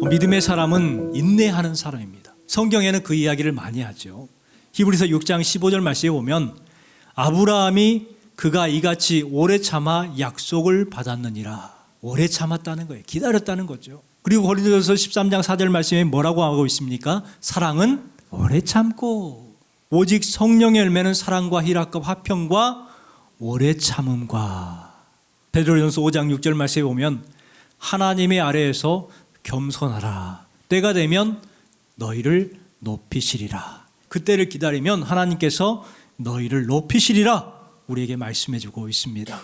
믿음의 사람은 인내하는 사람입니다. 성경에는 그 이야기를 많이 하죠. 히브리서 6장 15절 말씀에 보면 아브라함이 그가 이같이 오래 참아 약속을 받았느니라. 오래 참았다는 거예요. 기다렸다는 거죠. 그리고 고린도전서 13장 4절 말씀에 뭐라고 하고 있습니까? 사랑은 오래 참고 오직 성령의 열매는 사랑과 희락과 화평과 오래 참음과. 베드로전서 5장 6절 말씀에 보면 하나님의 아래에서 겸손하라. 때가 되면 너희를 높이시리라. 그때를 기다리면 하나님께서 너희를 높이시리라 우리에게 말씀해 주고 있습니다.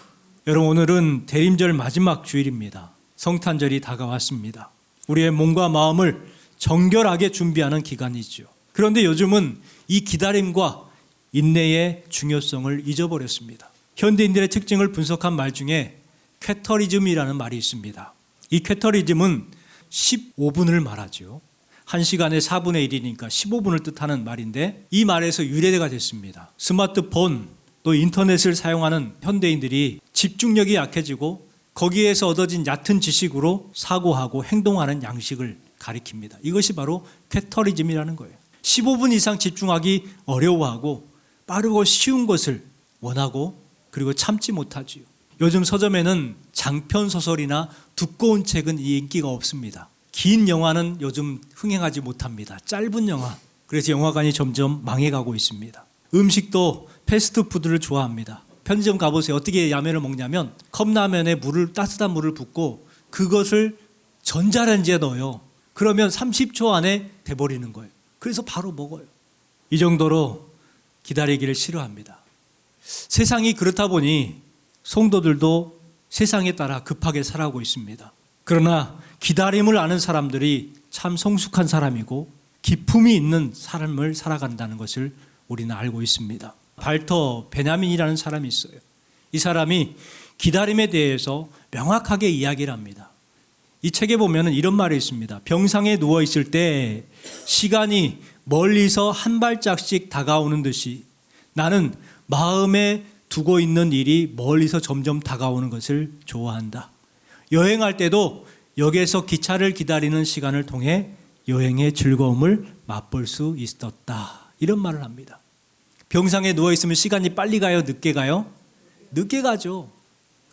여러분, 오늘은 대림절 마지막 주일입니다. 성탄절이 다가왔습니다. 우리의 몸과 마음을 정결하게 준비하는 기간이죠. 그런데 요즘은 이 기다림과 인내의 중요성을 잊어버렸습니다. 현대인들의 특징을 분석한 말 중에 쾌터리즘이라는 말이 있습니다. 이 쾌터리즘은 15분을 말하죠. 1시간에 4분의 1이니까 15분을 뜻하는 말인데 이 말에서 유래가 됐습니다. 스마트폰 또 인터넷을 사용하는 현대인들이 집중력이 약해지고 거기에서 얻어진 얕은 지식으로 사고하고 행동하는 양식을 가리킵니다. 이것이 바로 쾌터리즘이라는 거예요. 15분 이상 집중하기 어려워하고 빠르고 쉬운 것을 원하고 그리고 참지 못하지요. 요즘 서점에는 장편 소설이나 두꺼운 책은 인기가 없습니다. 긴 영화는 요즘 흥행하지 못합니다. 짧은 영화. 그래서 영화관이 점점 망해가고 있습니다. 음식도 패스트푸드를 좋아합니다. 편의점 가보세요. 어떻게 라면을 먹냐면 컵라면에 따뜻한 물을 붓고 그것을 전자레인지에 넣어요. 그러면 30초 안에 돼버리는 거예요. 그래서 바로 먹어요. 이 정도로 기다리기를 싫어합니다. 세상이 그렇다 보니 성도들도 세상에 따라 급하게 살아가고 있습니다. 그러나 기다림을 아는 사람들이 참 성숙한 사람이고 기품이 있는 삶을 살아간다는 것을 우리는 알고 있습니다. 발터 베냐민이라는 사람이 있어요. 이 사람이 기다림에 대해서 명확하게 이야기를 합니다. 이 책에 보면 이런 말이 있습니다. 병상에 누워있을 때 시간이 멀리서 한 발짝씩 다가오는 듯이 나는 마음에 두고 있는 일이 멀리서 점점 다가오는 것을 좋아한다. 여행할 때도 역에서 기차를 기다리는 시간을 통해 여행의 즐거움을 맛볼 수 있었다. 이런 말을 합니다. 병상에 누워있으면 시간이 빨리 가요? 늦게 가요? 늦게 가죠.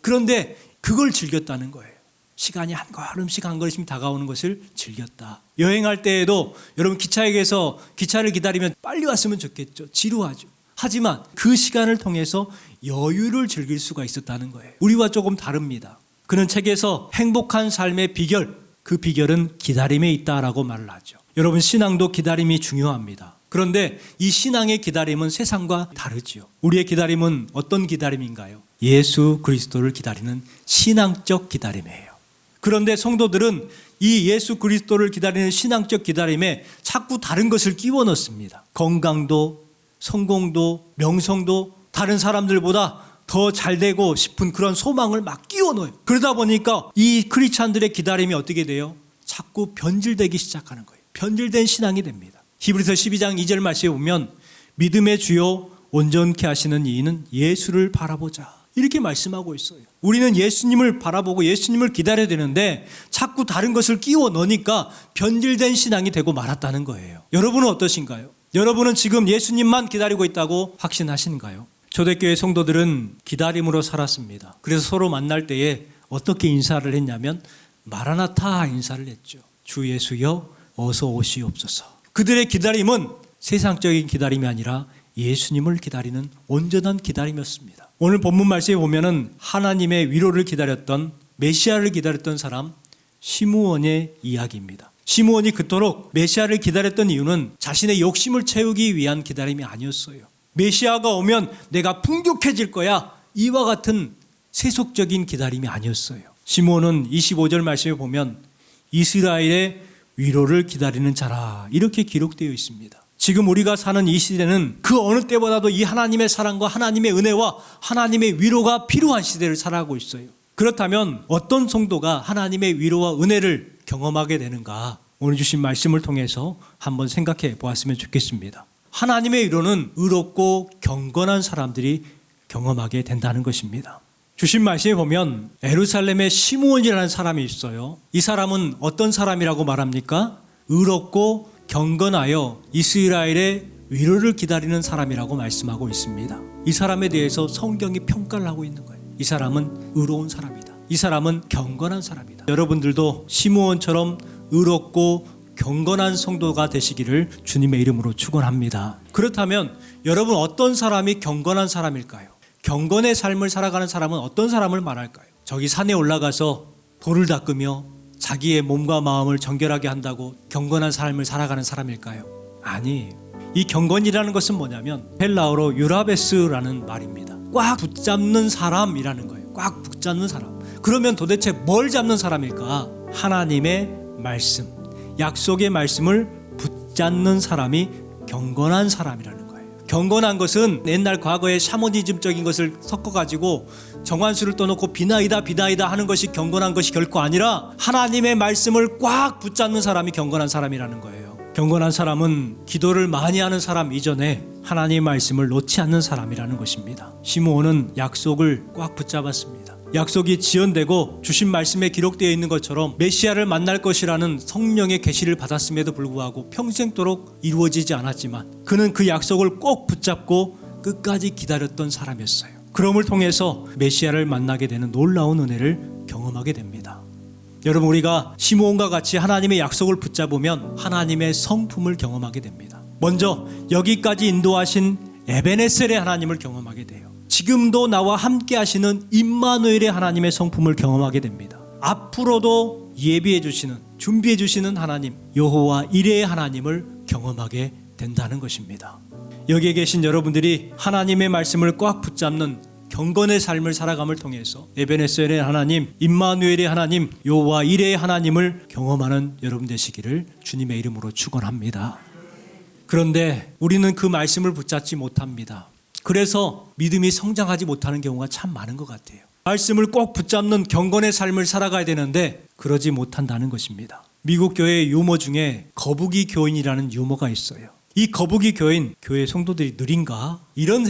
그런데 그걸 즐겼다는 거예요. 시간이 한 걸음씩 한 걸음씩 다가오는 것을 즐겼다. 여행할 때에도 여러분 기차역에서 기차를 기다리면 빨리 왔으면 좋겠죠. 지루하죠. 하지만 그 시간을 통해서 여유를 즐길 수가 있었다는 거예요. 우리와 조금 다릅니다. 그는 책에서 행복한 삶의 비결, 그 비결은 기다림에 있다라고 말을 하죠. 여러분, 신앙도 기다림이 중요합니다. 그런데 이 신앙의 기다림은 세상과 다르죠. 우리의 기다림은 어떤 기다림인가요? 예수 그리스도를 기다리는 신앙적 기다림이에요. 그런데 성도들은 이 예수 그리스도를 기다리는 신앙적 기다림에 자꾸 다른 것을 끼워 넣습니다. 건강도 성공도 명성도 다른 사람들보다 더 잘되고 싶은 그런 소망을 막 끼워 넣어요. 그러다 보니까 이 크리스찬들의 기다림이 어떻게 돼요? 자꾸 변질되기 시작하는 거예요. 변질된 신앙이 됩니다. 히브리서 12장 2절 말씀에 보면 믿음의 주요 온전케 하시는 이는 예수를 바라보자. 이렇게 말씀하고 있어요. 우리는 예수님을 바라보고 예수님을 기다려야 되는데 자꾸 다른 것을 끼워 넣으니까 변질된 신앙이 되고 말았다는 거예요. 여러분은 어떠신가요? 여러분은 지금 예수님만 기다리고 있다고 확신하시는가요? 초대교회 성도들은 기다림으로 살았습니다. 그래서 서로 만날 때에 어떻게 인사를 했냐면 마라나타 인사를 했죠. 주 예수여 어서 오시옵소서. 그들의 기다림은 세상적인 기다림이 아니라 예수님을 기다리는 온전한 기다림이었습니다. 오늘 본문 말씀에 보면은 하나님의 위로를 기다렸던 메시아를 기다렸던 사람 시므온의 이야기입니다. 시므온이 그토록 메시아를 기다렸던 이유는 자신의 욕심을 채우기 위한 기다림이 아니었어요. 메시아가 오면 내가 풍족해질 거야. 이와 같은 세속적인 기다림이 아니었어요. 시므온은 25절 말씀에 보면 이스라엘의 위로를 기다리는 자라 이렇게 기록되어 있습니다. 지금 우리가 사는 이 시대는 그 어느 때보다도 이 하나님의 사랑과 하나님의 은혜와 하나님의 위로가 필요한 시대를 살아가고 있어요. 그렇다면 어떤 성도가 하나님의 위로와 은혜를 경험하게 되는가? 오늘 주신 말씀을 통해서 한번 생각해 보았으면 좋겠습니다. 하나님의 위로는 의롭고 경건한 사람들이 경험하게 된다는 것입니다. 주신 말씀에 보면 예루살렘에 시므온이라는 사람이 있어요. 이 사람은 어떤 사람이라고 말합니까? 의롭고 경건하여 이스라엘의 위로를 기다리는 사람이라고 말씀하고 있습니다. 이 사람에 대해서 성경이 평가를 하고 있는 거예요. 이 사람은 의로운 사람이다. 이 사람은 경건한 사람이다. 여러분들도 시므온처럼 의롭고 경건한 성도가 되시기를 주님의 이름으로 축원합니다. 그렇다면 여러분, 어떤 사람이 경건한 사람일까요? 경건의 삶을 살아가는 사람은 어떤 사람을 말할까요? 저기 산에 올라가서 돌을 닦으며 자기의 몸과 마음을 정결하게 한다고 경건한 삶을 살아가는 사람일까요? 아니에요. 이 경건이라는 것은 뭐냐면 헬라어로 유라베스라는 말입니다. 꽉 붙잡는 사람이라는 거예요. 꽉 붙잡는 사람. 그러면 도대체 뭘 잡는 사람일까? 하나님의 말씀, 약속의 말씀을 붙잡는 사람이 경건한 사람이라는 거예요. 경건한 것은 옛날 과거의 샤머니즘적인 것을 섞어가지고 정한수를 떠놓고 비나이다 하는 것이 경건한 것이 결코 아니라 하나님의 말씀을 꽉 붙잡는 사람이 경건한 사람이라는 거예요. 경건한 사람은 기도를 많이 하는 사람 이전에 하나님의 말씀을 놓지 않는 사람이라는 것입니다. 시므온은 약속을 꽉 붙잡았습니다. 약속이 지연되고 주신 말씀에 기록되어 있는 것처럼 메시아를 만날 것이라는 성령의 계시를 받았음에도 불구하고 평생도록 이루어지지 않았지만 그는 그 약속을 꼭 붙잡고 끝까지 기다렸던 사람이었어요. 그럼을 통해서 메시아를 만나게 되는 놀라운 은혜를 경험하게 됩니다. 여러분, 우리가 시므온과 같이 하나님의 약속을 붙잡으면 하나님의 성품을 경험하게 됩니다. 먼저 여기까지 인도하신 에베네셀의 하나님을 경험하게 돼요. 지금도 나와 함께 하시는 임마누엘의 하나님의 성품을 경험하게 됩니다. 앞으로도 예비해 주시는, 준비해 주시는 하나님, 여호와 이레의 하나님을 경험하게 된다는 것입니다. 여기에 계신 여러분들이 하나님의 말씀을 꽉 붙잡는 경건의 삶을 살아감을 통해서 에베네셀의 하나님, 임마누엘의 하나님, 여호와 이레의 하나님을 경험하는 여러분 되시기를 주님의 이름으로 축원합니다. 그런데 우리는 그 말씀을 붙잡지 못합니다. 그래서 믿음이 성장하지 못하는 경우가 참 많은 것 같아요. 말씀을 꼭 붙잡는 경건의 삶을 살아가야 되는데 그러지 못한다는 것입니다. 미국 교회의 유머 중에 거북이 교인이라는 유머가 있어요. 이 거북이 교인, 교회 성도들이 느린가? 이런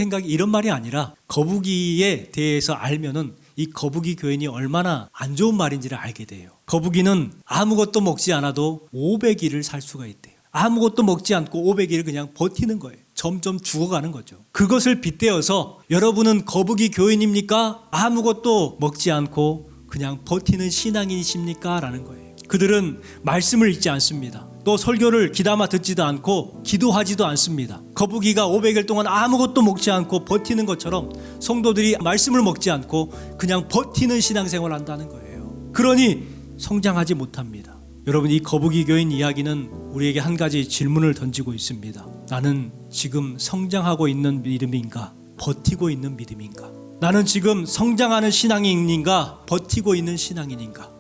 말이 아니라 거북이에 대해서 알면은 이 거북이 교인이 얼마나 안 좋은 말인지를 알게 돼요. 거북이는 아무것도 먹지 않아도 500일을 살 수가 있대요. 아무것도 먹지 않고 500일을 그냥 버티는 거예요. 점점 죽어가는 거죠. 그것을 빗대어서 여러분은 거북이 교인입니까? 아무것도 먹지 않고 그냥 버티는 신앙인이십니까? 라는 거예요. 그들은 말씀을 읽지 않습니다. 또 설교를 귀담아 듣지도 않고 기도하지도 않습니다. 거북이가 500일 동안 아무것도 먹지 않고 버티는 것처럼 성도들이 말씀을 먹지 않고 그냥 버티는 신앙생활을 한다는 거예요. 그러니 성장하지 못합니다. 여러분, 이 거북이 교인 이야기는 우리에게 한 가지 질문을 던지고 있습니다. 나는 지금 성장하고 있는 믿음인가? 버티고 있는 믿음인가? 나는 지금 성장하는 신앙인인가? 버티고 있는 신앙인인가?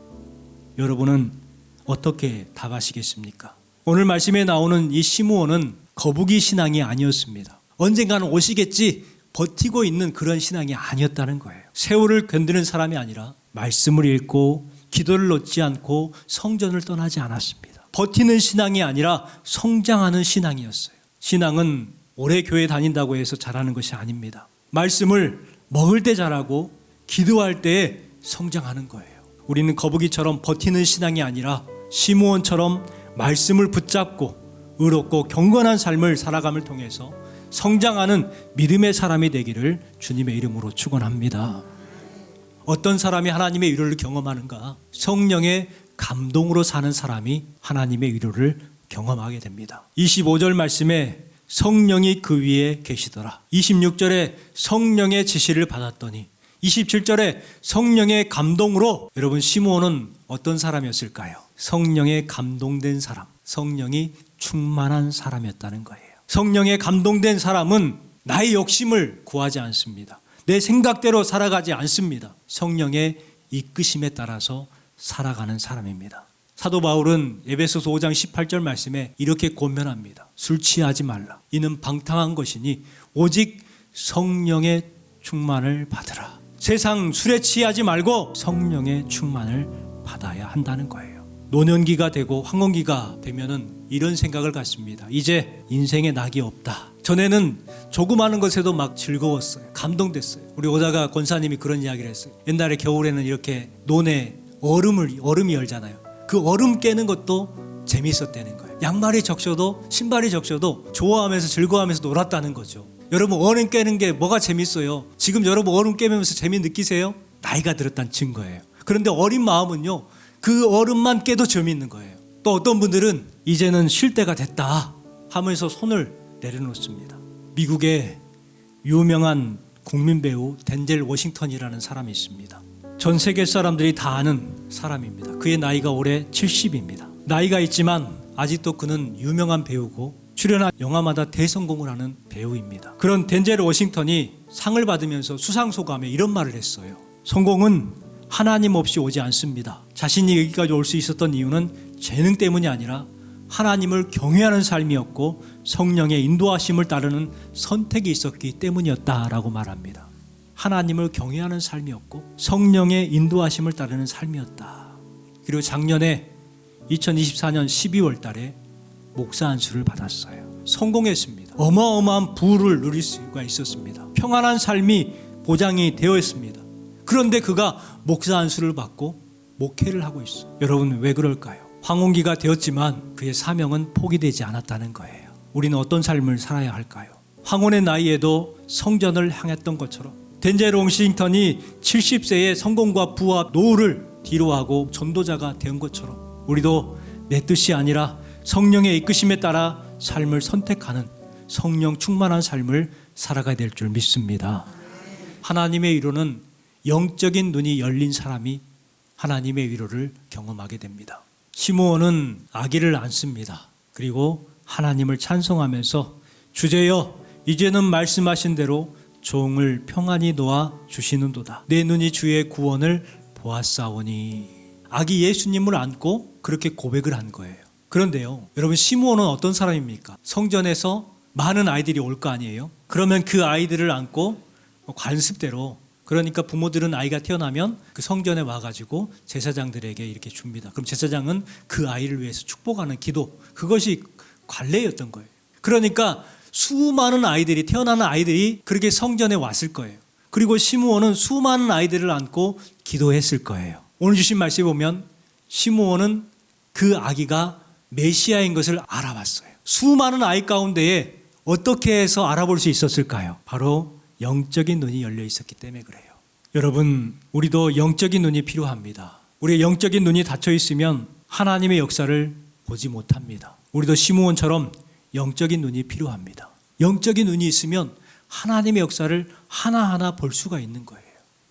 여러분은 어떻게 답하시겠습니까? 오늘 말씀에 나오는 이 시므온은 거북이 신앙이 아니었습니다. 언젠가는 오시겠지 버티고 있는 그런 신앙이 아니었다는 거예요. 세월을 견디는 사람이 아니라 말씀을 읽고 기도를 놓지 않고 성전을 떠나지 않았습니다. 버티는 신앙이 아니라 성장하는 신앙이었어요. 신앙은 오래 교회 다닌다고 해서 잘하는 것이 아닙니다. 말씀을 먹을 때 잘하고 기도할 때에 성장하는 거예요. 우리는 거북이처럼 버티는 신앙이 아니라 시므온처럼 말씀을 붙잡고 의롭고 경건한 삶을 살아감을 통해서 성장하는 믿음의 사람이 되기를 주님의 이름으로 축원합니다. 어떤 사람이 하나님의 위로를 경험하는가? 성령의 감동으로 사는 사람이 하나님의 위로를 경험하게 됩니다. 25절 말씀에 성령이 그 위에 계시더라. 26절에 성령의 지시를 받았더니 27절에 성령의 감동으로, 여러분, 시므온은 어떤 사람이었을까요? 성령에 감동된 사람, 성령이 충만한 사람이었다는 거예요. 성령에 감동된 사람은 나의 욕심을 구하지 않습니다. 내 생각대로 살아가지 않습니다. 성령의 이끄심에 따라서 살아가는 사람입니다. 사도 바울은 에베소서 5장 18절 말씀에 이렇게 권면합니다. 술 취하지 말라. 이는 방탕한 것이니 오직 성령의 충만을 받으라. 세상 술에 취하지 말고 성령의 충만을 받아야 한다는 거예요. 노년기가 되고 황혼기가 되면은 이런 생각을 갖습니다. 이제 인생에 낙이 없다. 전에는 조그마한 것에도 막 즐거웠어요. 감동됐어요. 우리 오다가 권사님이 그런 이야기를 했어요. 옛날에 겨울에는 이렇게 논에 얼음이 열잖아요. 그 얼음 깨는 것도 재미있었다는 거예요. 양말이 적셔도 신발이 적셔도 좋아하면서 즐거워하면서 놀았다는 거죠. 여러분, 얼음 깨는 게 뭐가 재밌어요? 지금 여러분 얼음 깨면서 재미 느끼세요? 나이가 들었다는 증거예요. 그런데 어린 마음은요, 그 얼음만 깨도 재미있는 거예요. 또 어떤 분들은 이제는 쉴 때가 됐다 하면서 손을 내려놓습니다. 미국의 유명한 국민 배우 덴젤 워싱턴이라는 사람이 있습니다. 전 세계 사람들이 다 아는 사람입니다. 그의 나이가 올해 70입니다. 나이가 있지만 아직도 그는 유명한 배우고 출연한 영화마다 대성공을 하는 배우입니다. 그런 덴젤 워싱턴이 상을 받으면서 수상소감에 이런 말을 했어요. 성공은 하나님 없이 오지 않습니다. 자신이 여기까지 올 수 있었던 이유는 재능 때문이 아니라 하나님을 경외하는 삶이었고 성령의 인도하심을 따르는 선택이 있었기 때문이었다라고 말합니다. 하나님을 경외하는 삶이었고 성령의 인도하심을 따르는 삶이었다. 그리고 작년에 2024년 12월 달에 목사 안수를 받았어요. 성공했습니다. 어마어마한 부를 누릴 수가 있었습니다. 평안한 삶이 보장이 되어 있습니다. 그런데 그가 목사 안수를 받고 목회를 하고 있어요. 여러분, 왜 그럴까요? 황혼기가 되었지만 그의 사명은 포기되지 않았다는 거예요. 우리는 어떤 삶을 살아야 할까요? 황혼의 나이에도 성전을 향했던 것처럼 덴젤 워싱턴이 70세의 성공과 부와 노후를 뒤로하고 전도자가 된 것처럼 우리도 내 뜻이 아니라 성령의 이끄심에 따라 삶을 선택하는 성령 충만한 삶을 살아가야 될 줄 믿습니다. 하나님의 위로는 영적인 눈이 열린 사람이 하나님의 위로를 경험하게 됩니다. 시므온은 아기를 안습니다. 그리고 하나님을 찬송하면서 주제여 이제는 말씀하신 대로 종을 평안히 놓아 주시는도다. 내 눈이 주의 구원을 보았사오니. 아기 예수님을 안고 그렇게 고백을 한 거예요. 그런데요, 여러분, 시므온은 어떤 사람입니까? 성전에서 많은 아이들이 올 거 아니에요? 그러면 그 아이들을 안고 관습대로, 그러니까 부모들은 아이가 태어나면 그 성전에 와가지고 제사장들에게 이렇게 줍니다. 그럼 제사장은 그 아이를 위해서 축복하는 기도, 그것이 관례였던 거예요. 그러니까 수많은 아이들이, 태어나는 아이들이 그렇게 성전에 왔을 거예요. 그리고 시므온은 수많은 아이들을 안고 기도했을 거예요. 오늘 주신 말씀에 보면 시므온은 그 아기가 메시아인 것을 알아봤어요. 수많은 아이 가운데에 어떻게 해서 알아볼 수 있었을까요? 바로 영적인 눈이 열려 있었기 때문에 그래요. 여러분, 우리도 영적인 눈이 필요합니다. 우리의 영적인 눈이 닫혀 있으면 하나님의 역사를 보지 못합니다. 우리도 시므온처럼 영적인 눈이 필요합니다. 영적인 눈이 있으면 하나님의 역사를 하나하나 볼 수가 있는 거예요.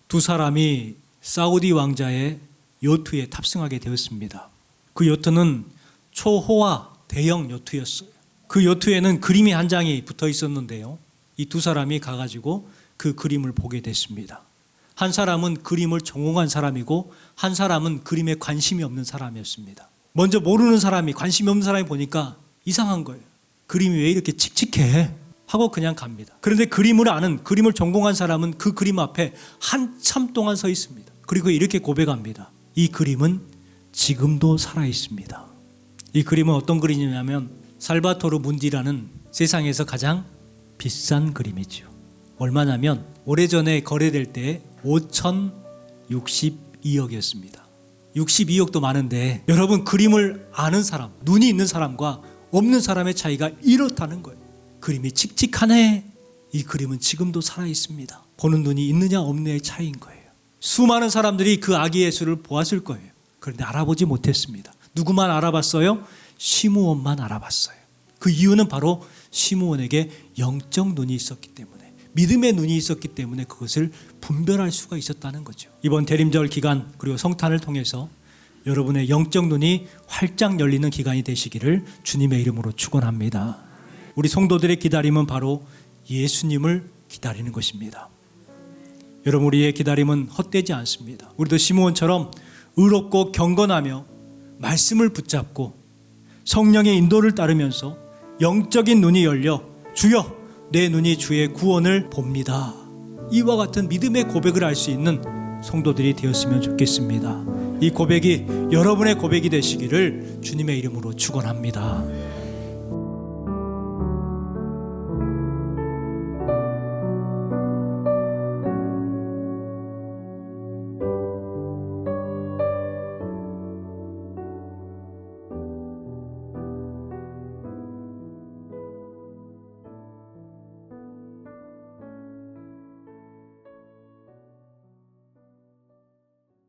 두 사람이 사우디 왕자의 요트에 탑승하게 되었습니다. 그 요트는 초호화 대형 요트였어요. 그 요트에는 그림이 한 장이 붙어 있었는데요, 이 두 사람이 가가지고 그 그림을 보게 됐습니다. 한 사람은 그림을 전공한 사람이고 한 사람은 그림에 관심이 없는 사람이었습니다. 먼저 모르는 사람이, 관심이 없는 사람이 보니까 이상한 거예요. 그림이 왜 이렇게 칙칙해? 하고 그냥 갑니다. 그런데 그림을 아는, 그림을 전공한 사람은 그 그림 앞에 한참 동안 서 있습니다. 그리고 이렇게 고백합니다. 이 그림은 지금도 살아 있습니다. 이 그림은 어떤 그림이냐면 살바토르 문디라는 세상에서 가장 비싼 그림이죠. 얼마냐면 오래전에 거래될 때 5,062억이었습니다. 62억도 많은데 여러분, 그림을 아는 사람, 눈이 있는 사람과 없는 사람의 차이가 이렇다는 거예요. 그림이 칙칙하네. 이 그림은 지금도 살아있습니다. 보는 눈이 있느냐 없느냐의 차이인 거예요. 수많은 사람들이 그 아기 예수를 보았을 거예요. 그런데 알아보지 못했습니다. 누구만 알아봤어요? 시므온만 알아봤어요. 그 이유는 바로 시므온에게 영적 눈이 있었기 때문에, 믿음의 눈이 있었기 때문에 그것을 분별할 수가 있었다는 거죠. 이번 대림절 기간 그리고 성탄을 통해서 여러분의 영적 눈이 활짝 열리는 기간이 되시기를 주님의 이름으로 축원합니다. 우리 성도들의 기다림은 바로 예수님을 기다리는 것입니다. 여러분, 우리의 기다림은 헛되지 않습니다. 우리도 시므온처럼 의롭고 경건하며 말씀을 붙잡고 성령의 인도를 따르면서 영적인 눈이 열려 주여 내 눈이 주의 구원을 봅니다, 이와 같은 믿음의 고백을 할 수 있는 성도들이 되었으면 좋겠습니다. 이 고백이 여러분의 고백이 되시기를 주님의 이름으로 축원합니다.